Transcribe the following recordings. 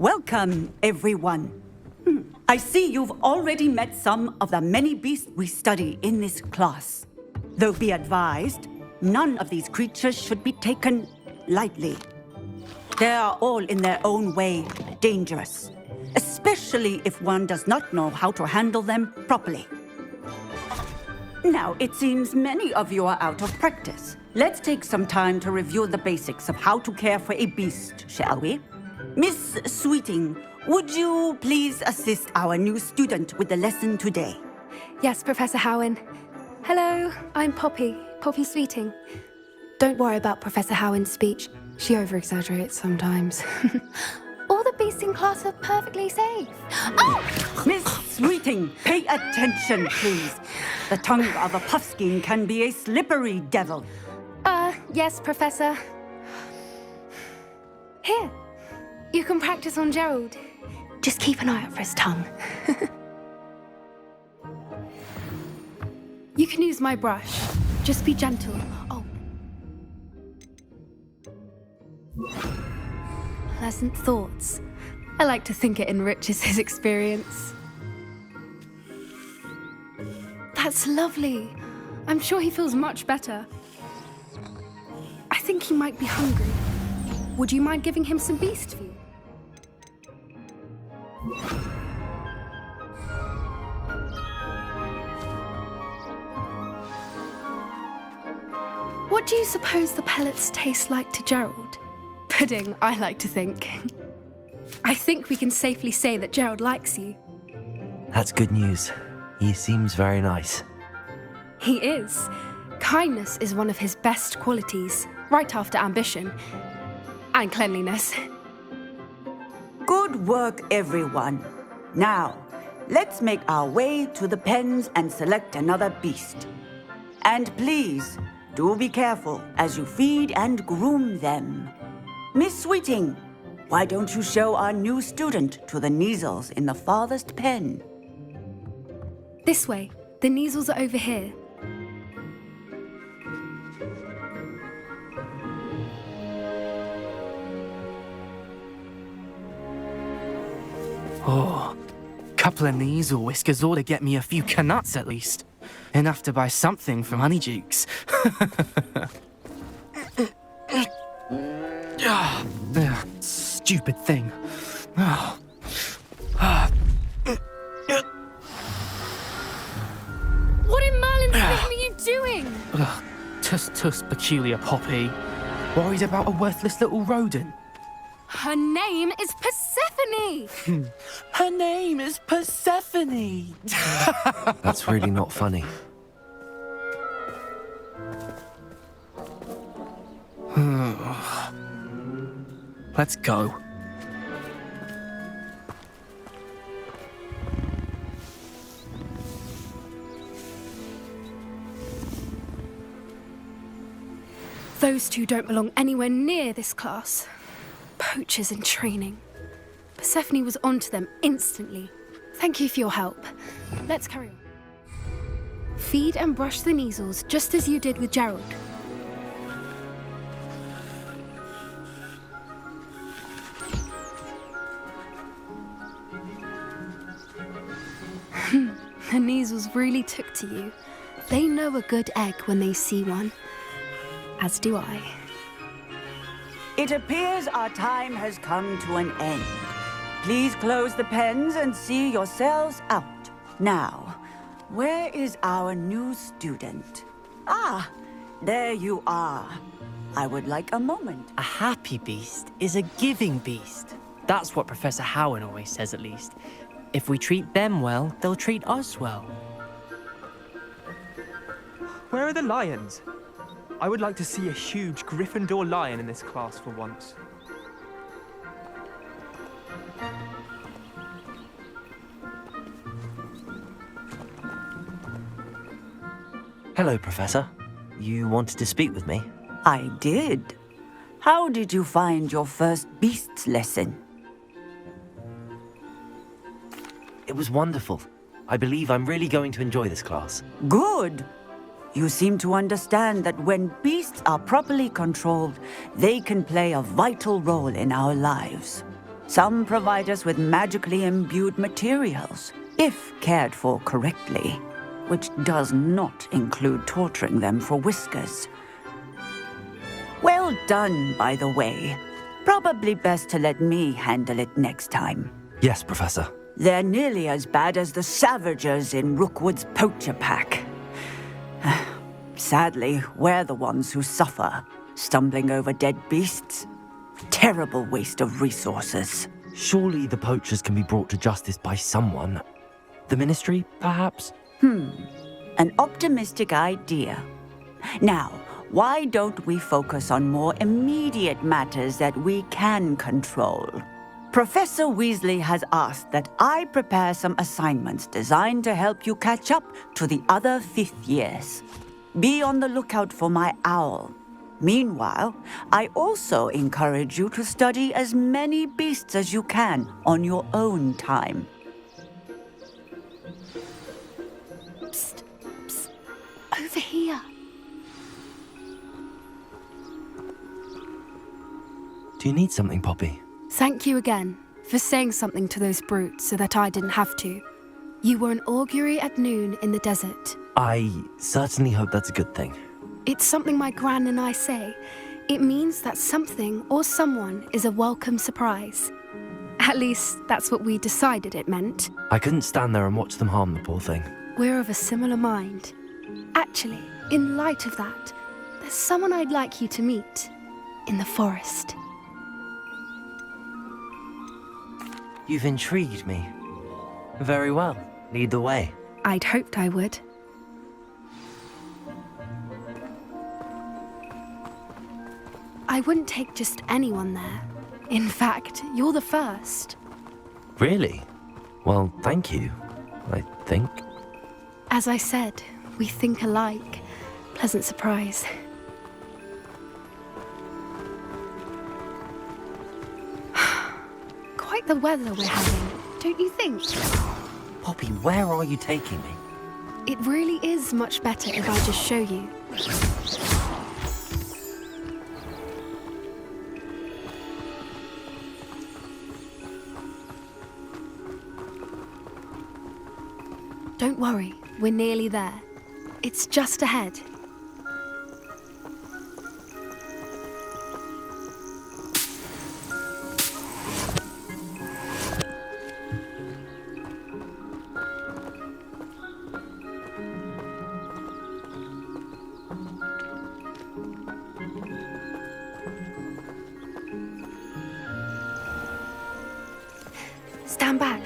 Welcome, everyone. I see you've already met some of the many beasts we study in this class. Though be advised, none of these creatures should be taken lightly. They are all in their own way dangerous, especially if one does not know how to handle them properly. Now, it seems many of you are out of practice. Let's take some time to review the basics of how to care for a beast, shall we? Miss Sweeting, would you please assist our new student with the lesson today? Yes, Professor Howen. Hello, I'm Poppy Sweeting. Don't worry about Professor Howen's speech. She over-exaggerates sometimes. All the beasts in class are perfectly safe. Oh! Miss Sweeting, pay attention, please. The tongue of a puffskein can be a slippery devil. Yes, Professor. Here, you can practice on Gerald. Just keep an eye out for his tongue. You can use my brush. Just be gentle. Oh. Pleasant thoughts. I like to think it enriches his experience. That's lovely. I'm sure he feels much better. I think he might be hungry. Would you mind giving him some beast food? What do you suppose the pellets taste like to Gerald? Pudding, I like to think. I think we can safely say that Gerald likes you. That's good news. He seems very nice. He is. Kindness is one of his best qualities, right after ambition. And cleanliness. Good work, everyone. Now, let's make our way to the pens and select another beast. And please, do be careful as you feed and groom them. Miss Sweeting, why don't you show our new student to the Neasels in the farthest pen? This way. The Neasels are over here. Oh, couple of Neasel whiskers ought to get me a few canuts at least. Enough to buy something from Honeydukes. Stupid thing. What in Merlin's name are you doing? Tuss, peculiar Poppy. Worried about a worthless little rodent. Her name is Persephone! Her name is Persephone! That's really not funny. Let's go. Those two don't belong anywhere near this class. Poachers in training. Persephone was onto them instantly. Thank you for your help. Let's carry on. Feed and brush the Neasels just as you did with Gerald. The Neasels really took to you. They know a good egg when they see one. As do I. It appears our time has come to an end. Please close the pens and see yourselves out. Now, where is our new student? Ah, there you are. I would like a moment. A happy beast is a giving beast. That's what Professor Howen always says, at least. If we treat them well, they'll treat us well. Where are the lions? I would like to see a huge Gryffindor lion in this class for once. Hello, Professor. You wanted to speak with me? I did. How did you find your first beasts lesson? It was wonderful. I believe I'm really going to enjoy this class. Good. You seem to understand that when beasts are properly controlled, they can play a vital role in our lives. Some provide us with magically imbued materials, if cared for correctly, which does not include torturing them for whiskers. Well done, by the way. Probably best to let me handle it next time. Yes, Professor. They're nearly as bad as the Savagers in Rookwood's poacher pack. Sadly, we're the ones who suffer, stumbling over dead beasts. Terrible waste of resources. Surely the poachers can be brought to justice by someone. The Ministry, perhaps? An optimistic idea. Now, why don't we focus on more immediate matters that we can control? Professor Weasley has asked that I prepare some assignments designed to help you catch up to the other fifth years. Be on the lookout for my owl. Meanwhile, I also encourage you to study as many beasts as you can on your own time. Psst, psst. Over here. Do you need something, Poppy? Thank you again for saying something to those brutes so that I didn't have to. You were an augury at noon in the desert. I certainly hope that's a good thing. It's something my gran and I say. It means that something or someone is a welcome surprise. At least, that's what we decided it meant. I couldn't stand there and watch them harm the poor thing. We're of a similar mind. Actually, in light of that, there's someone I'd like you to meet in the forest. You've intrigued me. Very well. Lead the way. I'd hoped I would. I wouldn't take just anyone there. In fact, you're the first. Really? Well, thank you, I think. As I said, we think alike. Pleasant surprise. Quite the weather we're having, don't you think? Poppy, where are you taking me? It really is much better if I just show you. Don't worry, we're nearly there. It's just ahead. Stand back.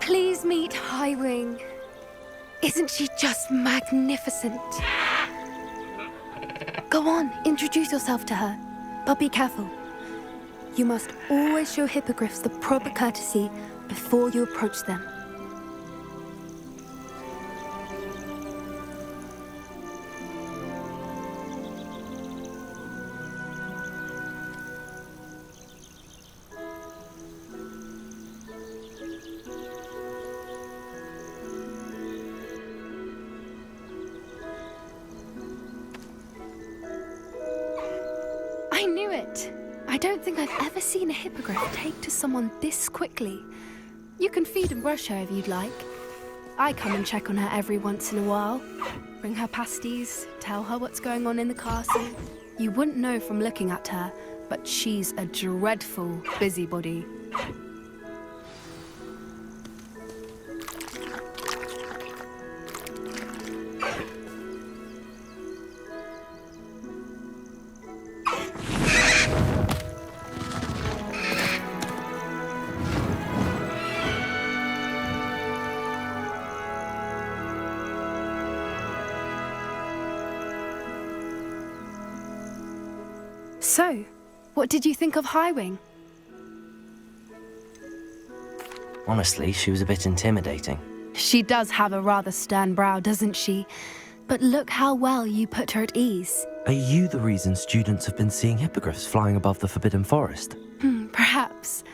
Please meet Highwing. Isn't she just magnificent? Go on, introduce yourself to her. But be careful. You must always show hippogriffs the proper courtesy before you approach them. I knew it! I don't think I've ever seen a hippogriff take to someone this quickly. You can feed and brush her if you'd like. I come and check on her every once in a while. Bring her pasties, tell her what's going on in the castle. You wouldn't know from looking at her, but she's a dreadful busybody. So, what did you think of Highwing? Honestly, she was a bit intimidating. She does have a rather stern brow, doesn't she? But look how well you put her at ease. Are you the reason students have been seeing hippogriffs flying above the Forbidden Forest? Perhaps.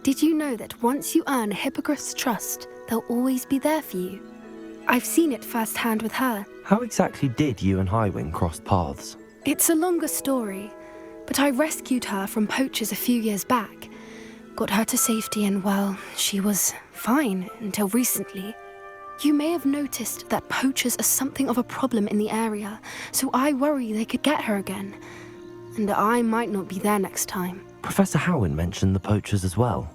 Did you know that once you earn a hippogriff's trust, they'll always be there for you? I've seen it firsthand with her. How exactly did you and Highwing cross paths? It's a longer story, but I rescued her from poachers a few years back. Got her to safety and, well, she was fine until recently. You may have noticed that poachers are something of a problem in the area, so I worry they could get her again. And I might not be there next time. Professor Howin mentioned the poachers as well.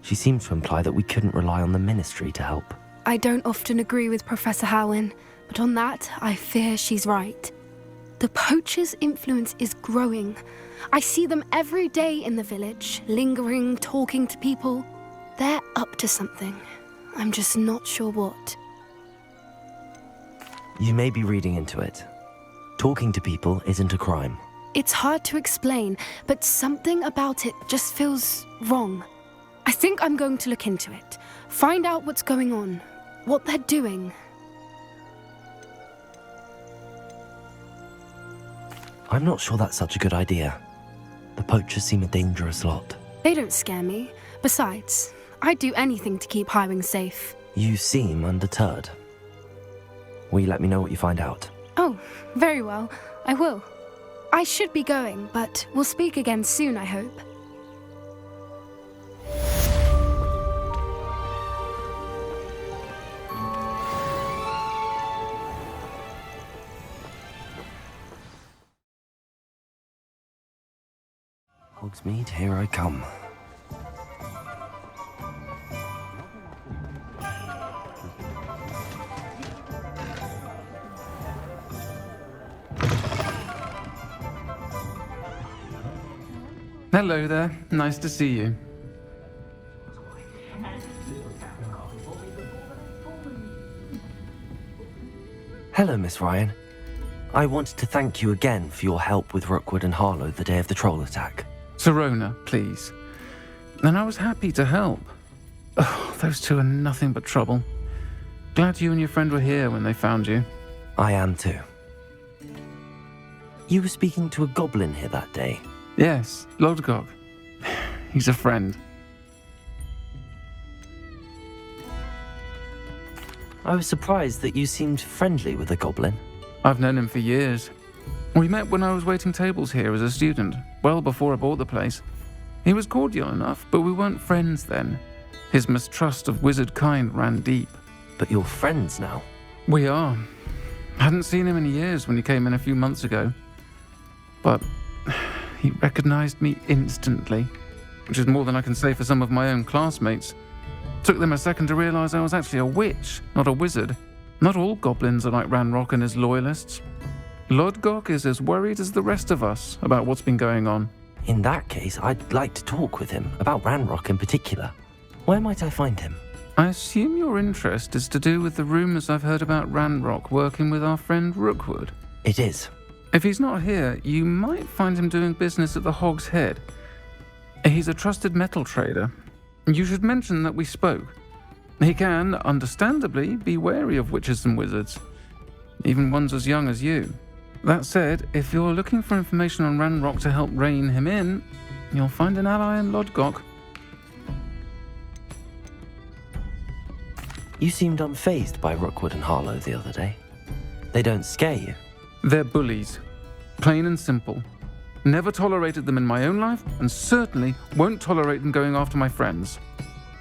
She seemed to imply that we couldn't rely on the Ministry to help. I don't often agree with Professor Howin, but on that, I fear she's right. The poachers' influence is growing. I see them every day in the village, lingering, talking to people. They're up to something. I'm just not sure what. You may be reading into it. Talking to people isn't a crime. It's hard to explain, but something about it just feels wrong. I think I'm going to look into it, find out what's going on, what they're doing. I'm not sure that's such a good idea. The poachers seem a dangerous lot. They don't scare me. Besides, I'd do anything to keep Highwing safe. You seem undeterred. Will you let me know what you find out? Oh, very well. I will. I should be going, but we'll speak again soon, I hope. Hogsmeade, here I come. Hello there. Nice to see you. Hello, Miss Ryan. I wanted to thank you again for your help with Rookwood and Harlow the day of the troll attack. Serona, please. And I was happy to help. Oh, those two are nothing but trouble. Glad you and your friend were here when they found you. I am too. You were speaking to a goblin here that day. Yes, Lodgok. He's a friend. I was surprised that you seemed friendly with the goblin. I've known him for years. We met when I was waiting tables here as a student, well before I bought the place. He was cordial enough, but we weren't friends then. His mistrust of wizard kind ran deep. But you're friends now. We are. Hadn't seen him in years when he came in a few months ago. But he recognized me instantly, which is more than I can say for some of my own classmates. Took them a second to realize I was actually a witch, not a wizard. Not all goblins are like Ranrock and his loyalists. Lodgok is as worried as the rest of us about what's been going on. In that case, I'd like to talk with him, about Ranrock in particular. Where might I find him? I assume your interest is to do with the rumors I've heard about Ranrock working with our friend Rookwood. It is. If he's not here, you might find him doing business at the Hog's Head. He's a trusted metal trader. You should mention that we spoke. He can, understandably, be wary of witches and wizards, even ones as young as you. That said, if you're looking for information on Ranrock to help rein him in, you'll find an ally in Lodgok. You seemed unfazed by Rookwood and Harlow the other day. They don't scare you. They're bullies. Plain and simple. Never tolerated them in my own life, and certainly won't tolerate them going after my friends.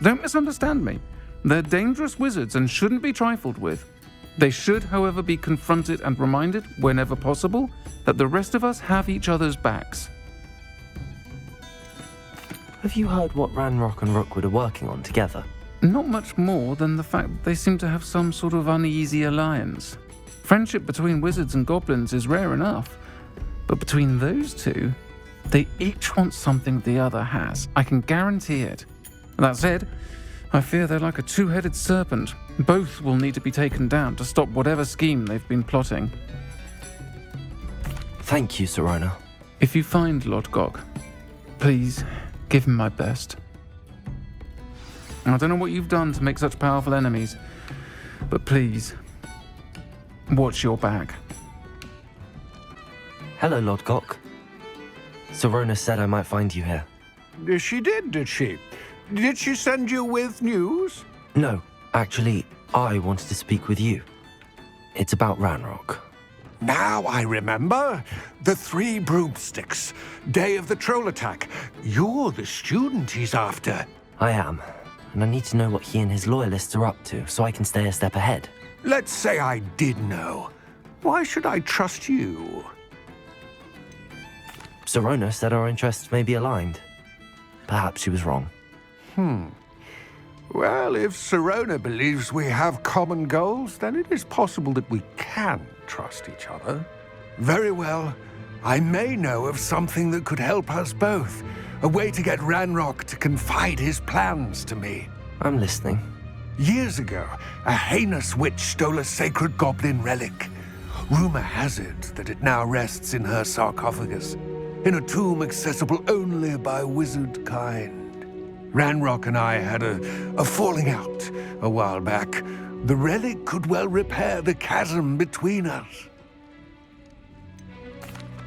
Don't misunderstand me. They're dangerous wizards and shouldn't be trifled with. They should, however, be confronted and reminded, whenever possible, that the rest of us have each other's backs. Have you heard what Ranrock and Rookwood are working on together? Not much more than the fact that they seem to have some sort of uneasy alliance. Friendship between wizards and goblins is rare enough, but between those two, they each want something the other has. I can guarantee it. That said, I fear they're like a two-headed serpent. Both will need to be taken down to stop whatever scheme they've been plotting. Thank you, Serona. If you find Lodgok, please give him my best. I don't know what you've done to make such powerful enemies, but please, Watch your back. Hello, Lodgok. Sorona said I might find you here. She did she? Did she send you with news? No, actually, I wanted to speak with you. It's about Ranrock. Now I remember. The 3 broomsticks. Day of the troll attack. You're the student he's after. I am, and I need to know what he and his loyalists are up to so I can stay a step ahead. Let's say I did know. Why should I trust you? Sorona said our interests may be aligned. Perhaps she was wrong. Well, if Sorona believes we have common goals, then it is possible that we can trust each other. Very well. I may know of something that could help us both. A way to get Ranrock to confide his plans to me. I'm listening. Years ago, a heinous witch stole a sacred goblin relic. Rumor has it that it now rests in her sarcophagus, in a tomb accessible only by wizard kind. Ranrock and I had a falling out a while back. The relic could well repair the chasm between us.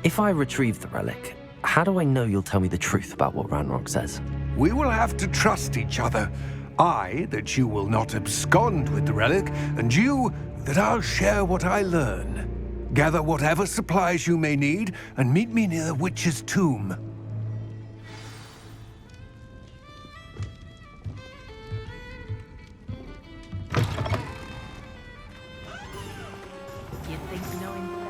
If I retrieve the relic, how do I know you'll tell me the truth about what Ranrock says? We will have to trust each other. I, that you will not abscond with the relic, and you, that I'll share what I learn. Gather whatever supplies you may need, and meet me near the witch's tomb. You think you know him well?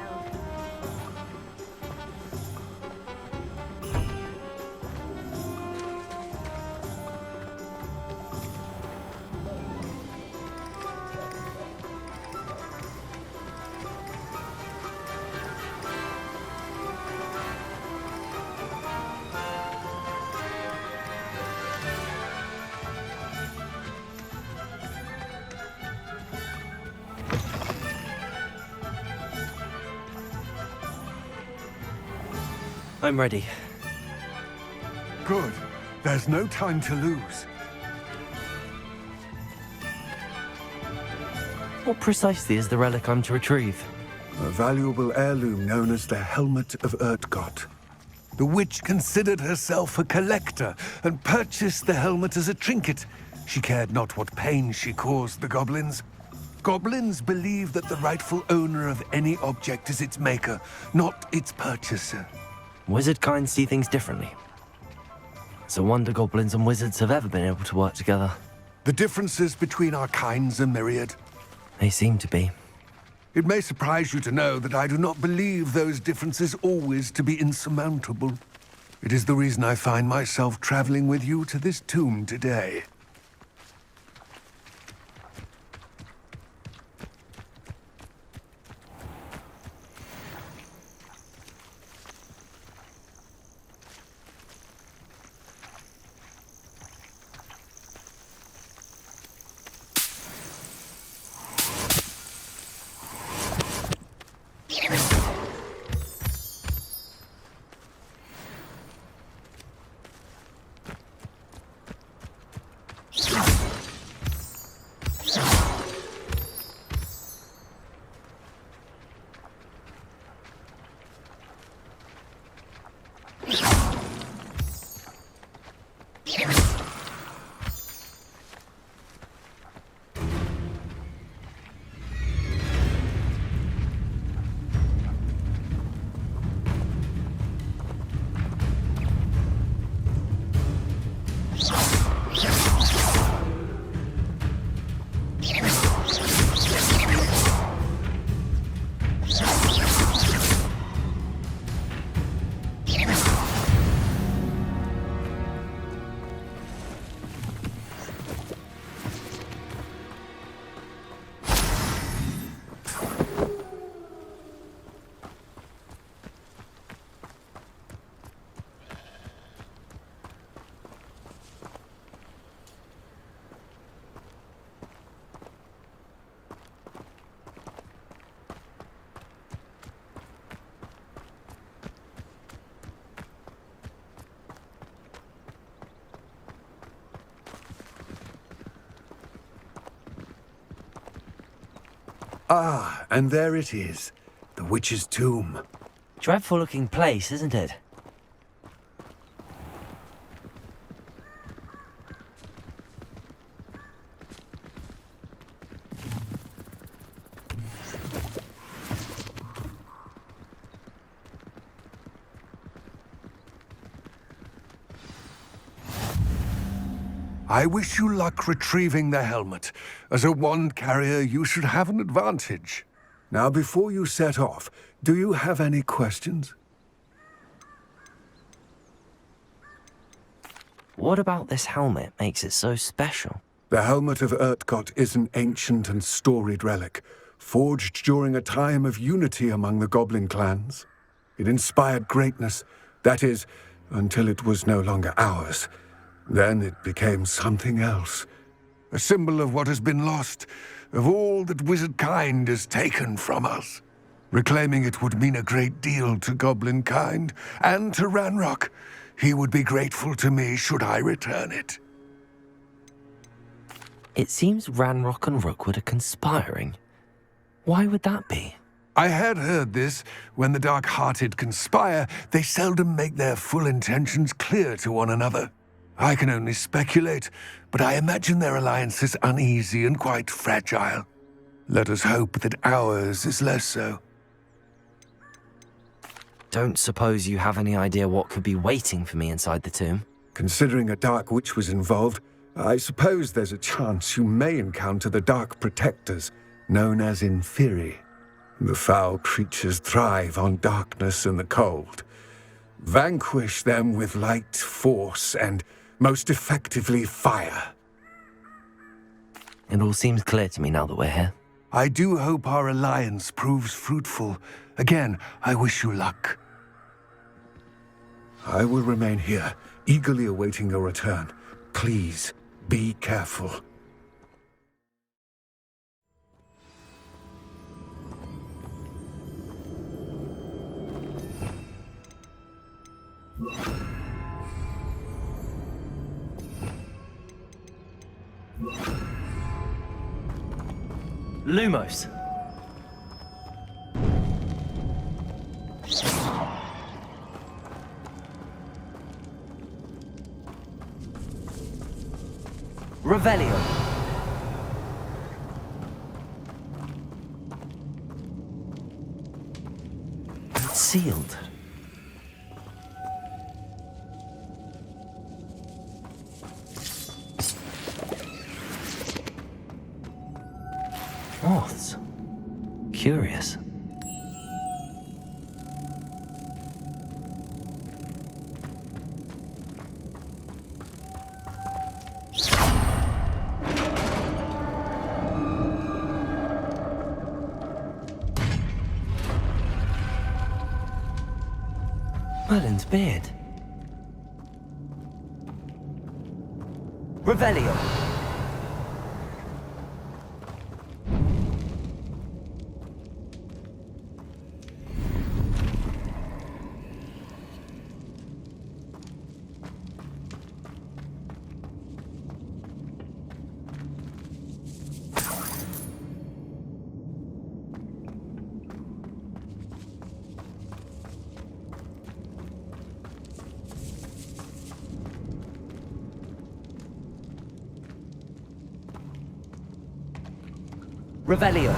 I'm ready. Good. There's no time to lose. What precisely is the relic I'm to retrieve? A valuable heirloom known as the Helmet of Urtgot. The witch considered herself a collector and purchased the helmet as a trinket. She cared not what pain she caused the goblins. Goblins believe that the rightful owner of any object is its maker, not its purchaser. Wizard kind see things differently. It's a wonder goblins and wizards have ever been able to work together. The differences between our kinds are myriad. They seem to be. It may surprise you to know that I do not believe those differences always to be insurmountable. It is the reason I find myself traveling with you to this tomb today. Ah, and there it is. The witch's tomb. Dreadful looking place, isn't it? I wish you luck retrieving the helmet. As a wand carrier, you should have an advantage. Now, before you set off, do you have any questions? What about this helmet makes it so special? The helmet of Urtkot is an ancient and storied relic, forged during a time of unity among the goblin clans. It inspired greatness, that is, until it was no longer ours. Then it became something else. A symbol of what has been lost, of all that wizard kind has taken from us. Reclaiming it would mean a great deal to goblin kind, and to Ranrock. He would be grateful to me should I return it. It seems Ranrock and Rookwood are conspiring. Why would that be? I had heard this. When the dark-hearted conspire, they seldom make their full intentions clear to one another. I can only speculate, but I imagine their alliance is uneasy and quite fragile. Let us hope that ours is less so. Don't suppose you have any idea what could be waiting for me inside the tomb? Considering a dark witch was involved, I suppose there's a chance you may encounter the dark protectors, known as Inferi. The foul creatures thrive on darkness and the cold. Vanquish them with light, force, and most effectively fire. It all seems clear to me now that we're here. I do hope our alliance proves fruitful. Again, I wish you luck. I will remain here, eagerly awaiting your return. Please, be careful. Lumos. Revelio. It's sealed. Moths. Curious. Merlin's beard. Revelio. Revelio.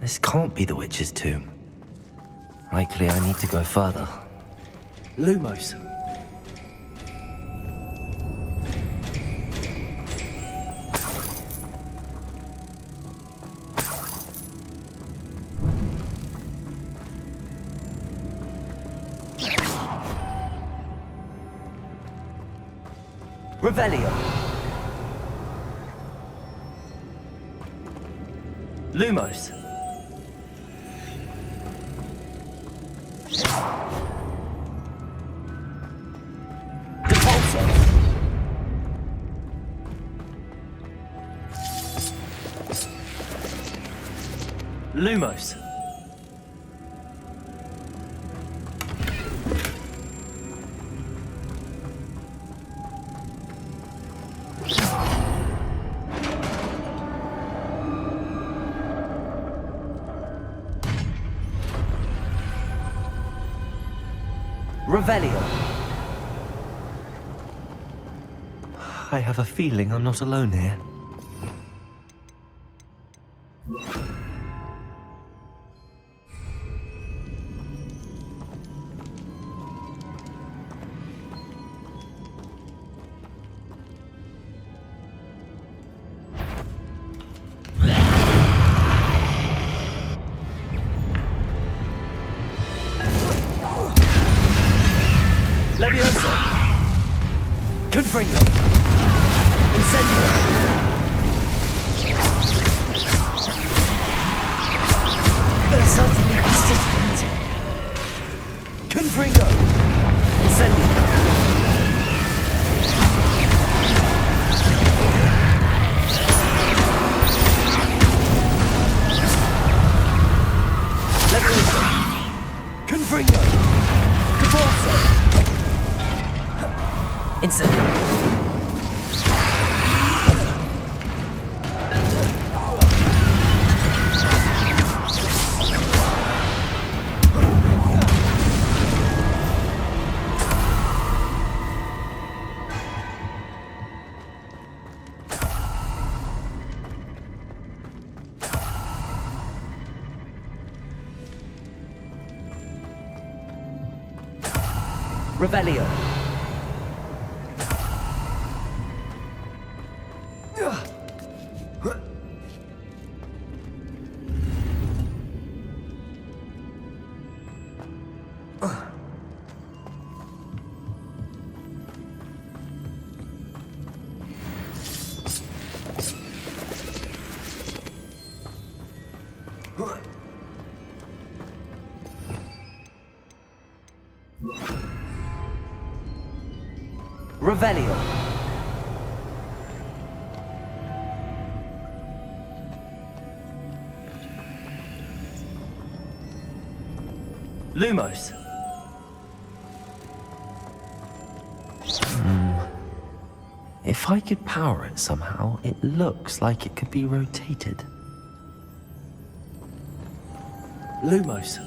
This can't be the witch's tomb. Likely I need to go further. Lumos. Revelio. Lumos. Depulso. Lumos. Revelio. I have a feeling I'm not alone here. Leviosa. Confringo. Incendio. Versatile persistent. Confringo. Incendio. Leviosa. Confringo. Caforzo. Incendio. Revelio. Revelio. Lumos. If I could power it somehow, it looks like it could be rotated. Lumos.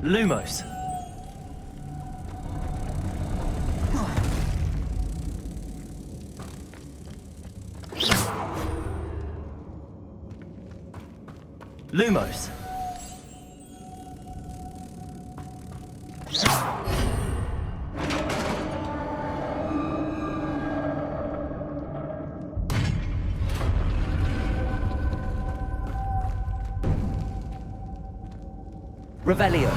Lumos. Lumos. Revelio.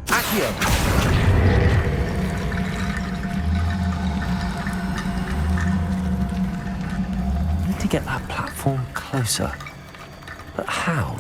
Accio. I need to get that platform closer. But how?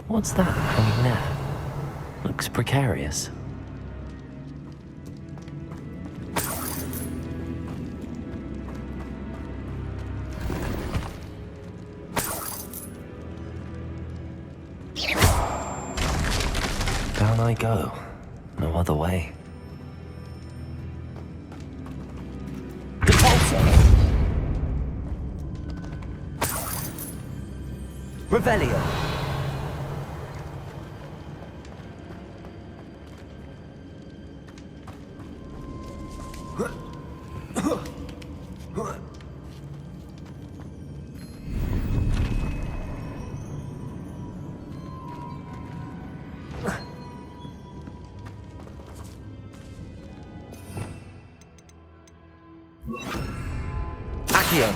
What's that hanging there? Looks precarious. Down I go. No other way. Revelio. Accio.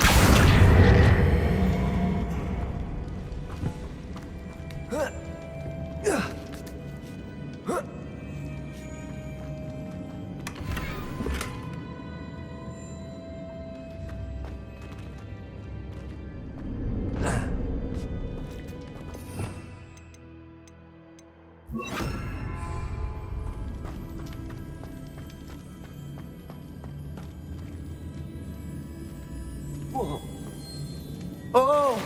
Oh!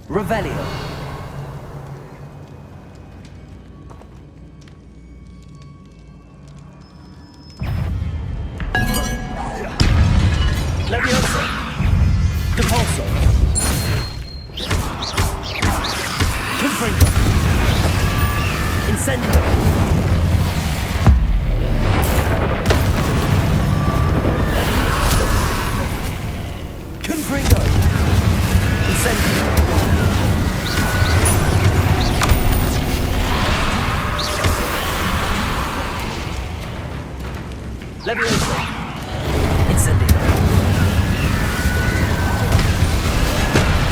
Revelio. Leviosa. Depulso. Confringo. Incendio. Confringo. Incendio. Leviosa. Incendio.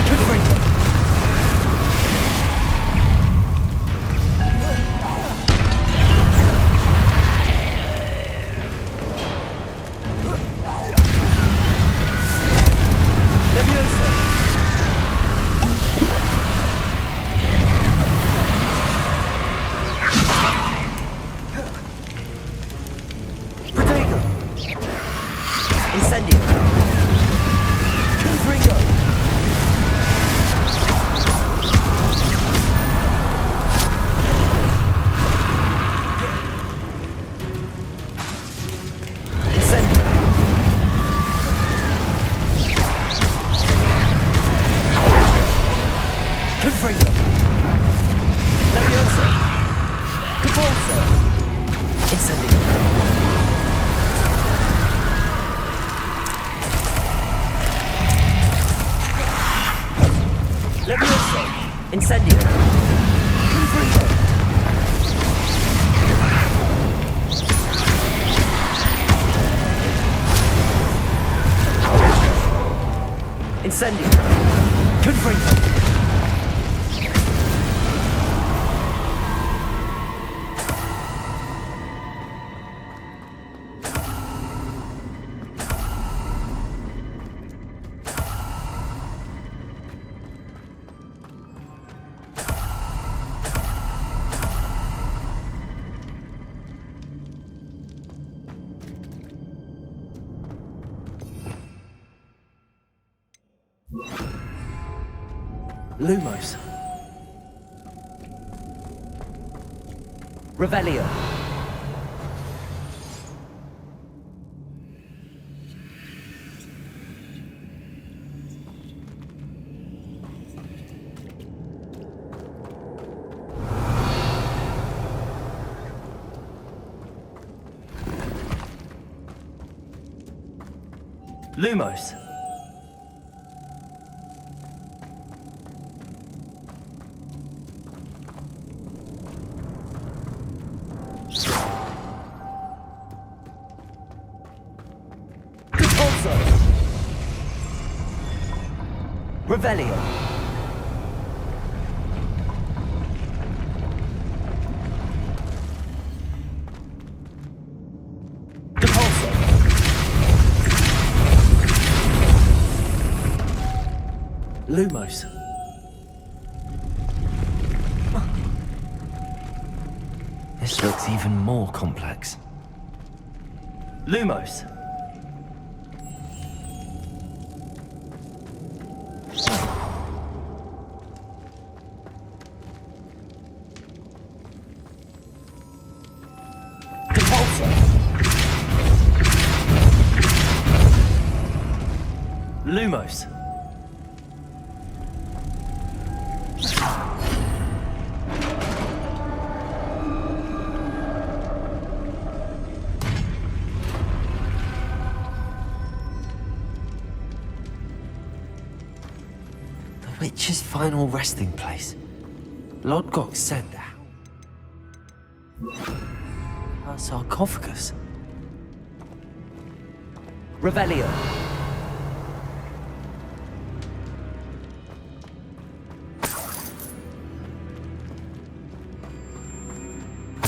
Confringo. Leviosa. Protego. Incendio. Confringo. Incendio. Confringo. Leviosa. Depulso. Incendio. Leviosa. Incendio. Confringo. Incendio. Confringo. Lumos. Revelio. Lumos. Revelio. Depulso. Lumos. This looks even more complex. Lumos. Lumos. The witch's final resting place. Lodgok said that. A sarcophagus. Revelio.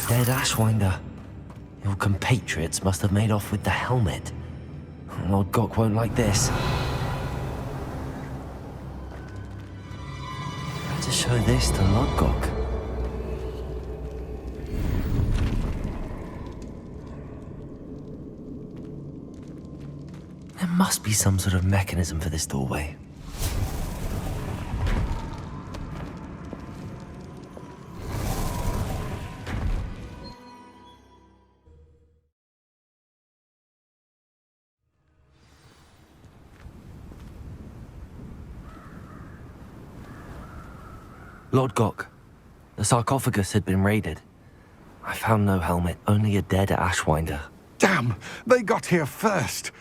Dead Ashwinder. Your compatriots must have made off with the helmet. Lord Gok won't like this. Better show this to Lord Gok. There must be some sort of mechanism for this doorway. Lord Gok, the sarcophagus had been raided. I found no helmet, only a dead Ashwinder. Damn! They got here first!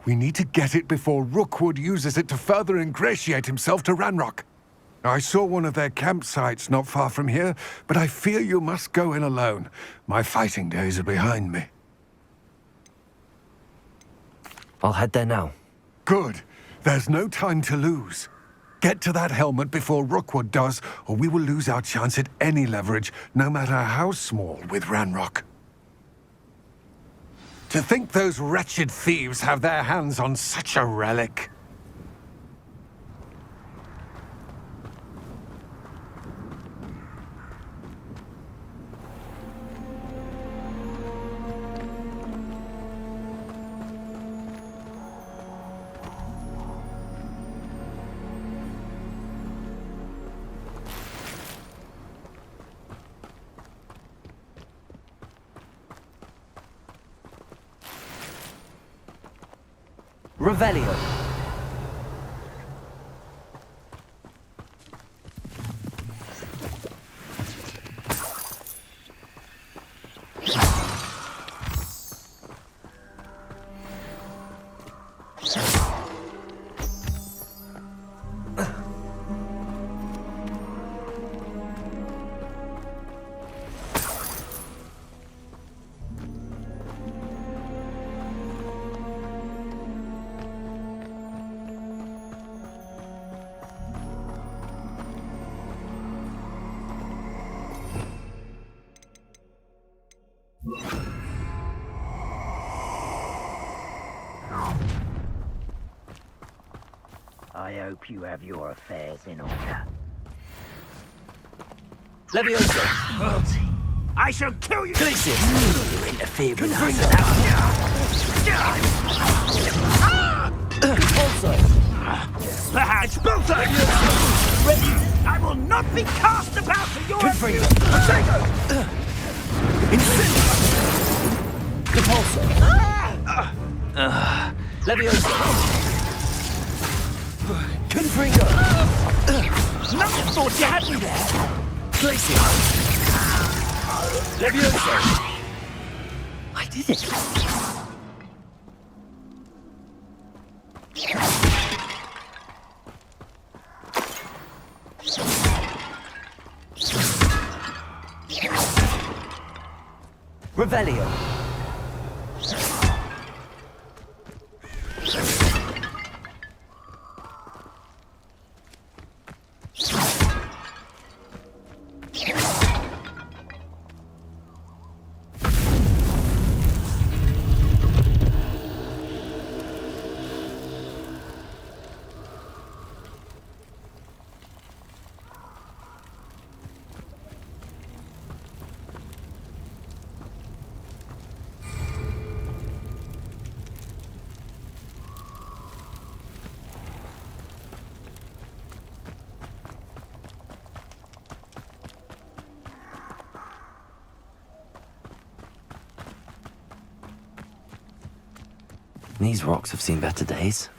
We need to get it before Rookwood uses it to further ingratiate himself to Ranrock. I saw one of their campsites not far from here, but I fear you must go in alone. My fighting days are behind me. I'll head there now. Good. There's no time to lose. Get to that helmet before Rookwood does, or we will lose our chance at any leverage, no matter how small, with Ranrock. To think those wretched thieves have their hands on such a relic. Revelio. I hope you have your affairs in order. Levioso. I shall kill you! Glacius. You interfere with us. Also. Perhaps Bolter! Ready? I will not be cast about to your Confringo! Potato! Incendio! Repulsor! Levioso! Confringo! Nothing thought you had me there! Glacier! Levioso! I did it. Revelio! These rocks have seen better days.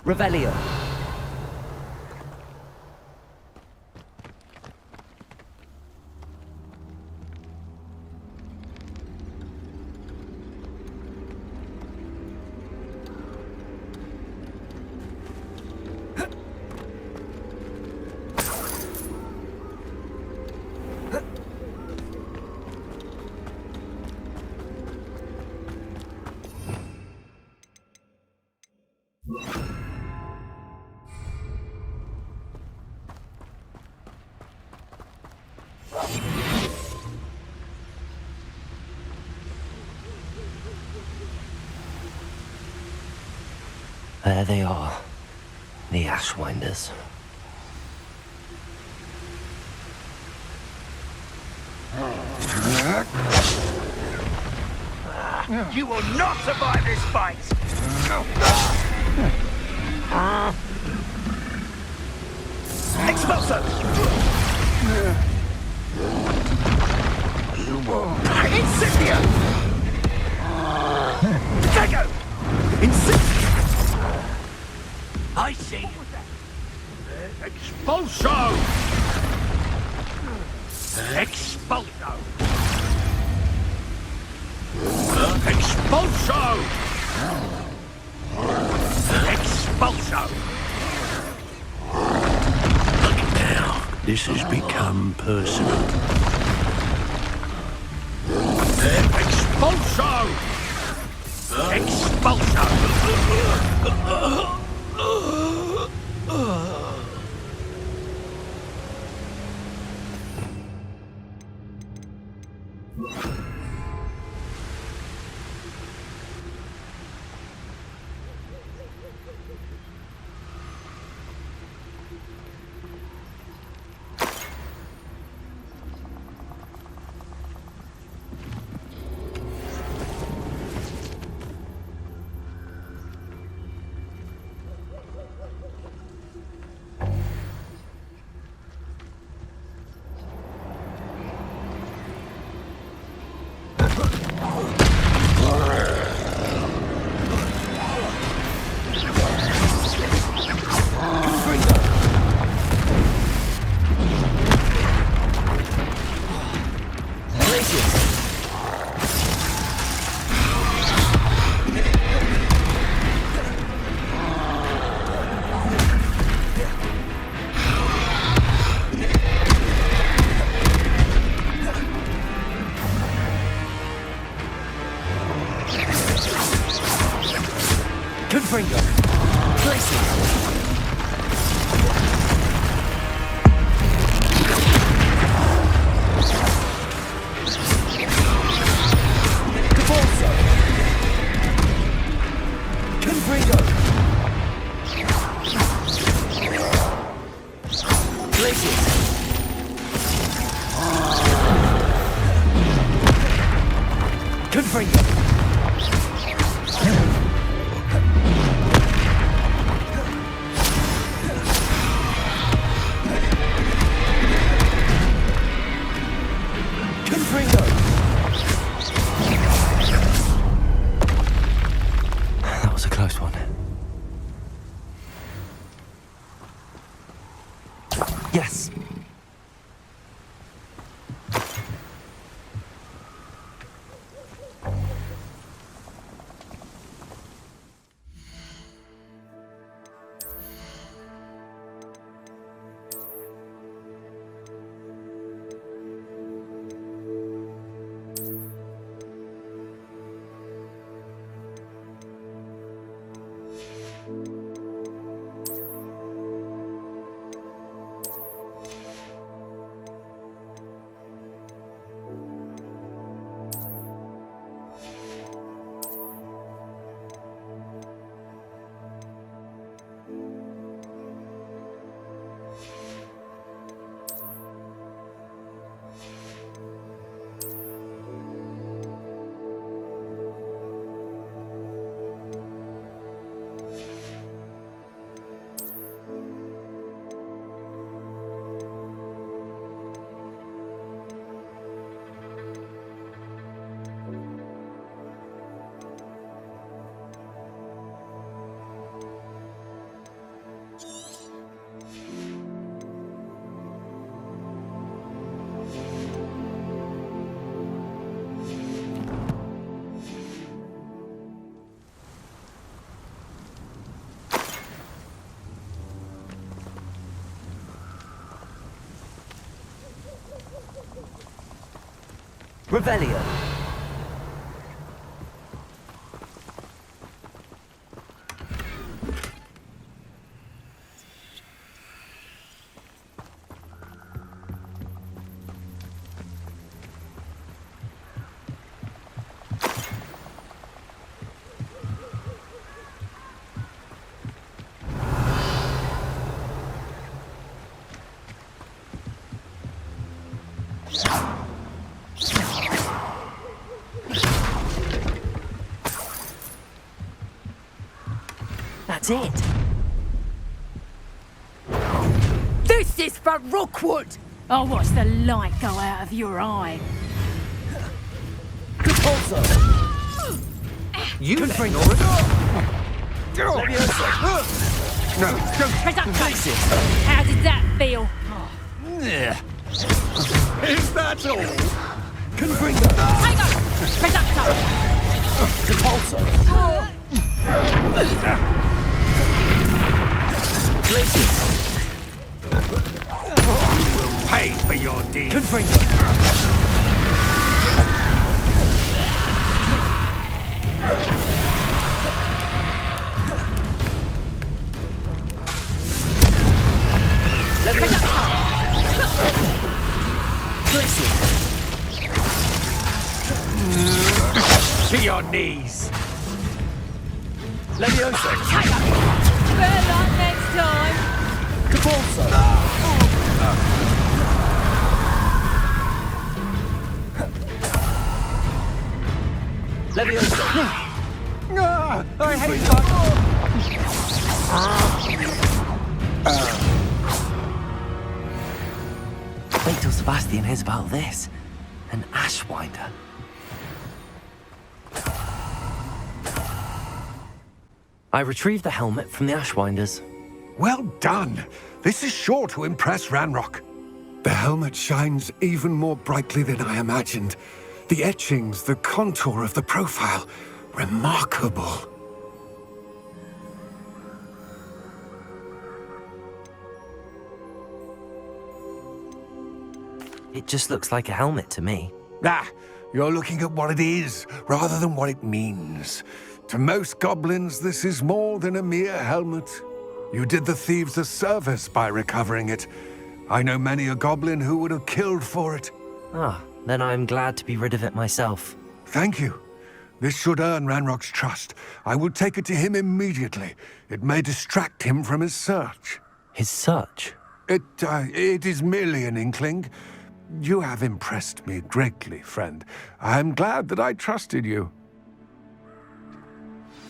Revelio. There they are, the Ashwinders. You will not survive this fight! Expulso! Incendio! Dago! Incendio! I see! Expulso! Expulso! Expulso! Expulso! Look now, this has become personal. Expulso! Expulso! That was a close one. Yes. Revelio. That's it. This is for Rookwood! I'll watch the light go out of your eye. You Confringo. No, don't Production! How did that feel? Is that all? Confringo! Hang on! Pay for your deed. To your knees. Leviosa! Better luck next time! I hate Wait till Sebastian hears about this. An Ashwinder. I retrieved the helmet from the Ashwinders. Well done. This is sure to impress Ranrock. The helmet shines even more brightly than I imagined. The etchings, the contour of the profile. Remarkable. It just looks like a helmet to me. Ah, you're looking at what it is, rather than what it means. To most goblins, this is more than a mere helmet. You did the thieves a service by recovering it. I know many a goblin who would have killed for it. Ah, then I'm glad to be rid of it myself. Thank you. This should earn Ranrock's trust. I will take it to him immediately. It may distract him from his search. His search? It is merely an inkling. You have impressed me greatly, friend. I'm glad that I trusted you.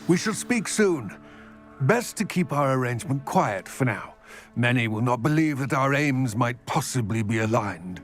We shall speak soon. Best to keep our arrangement quiet for now. Many will not believe that our aims might possibly be aligned.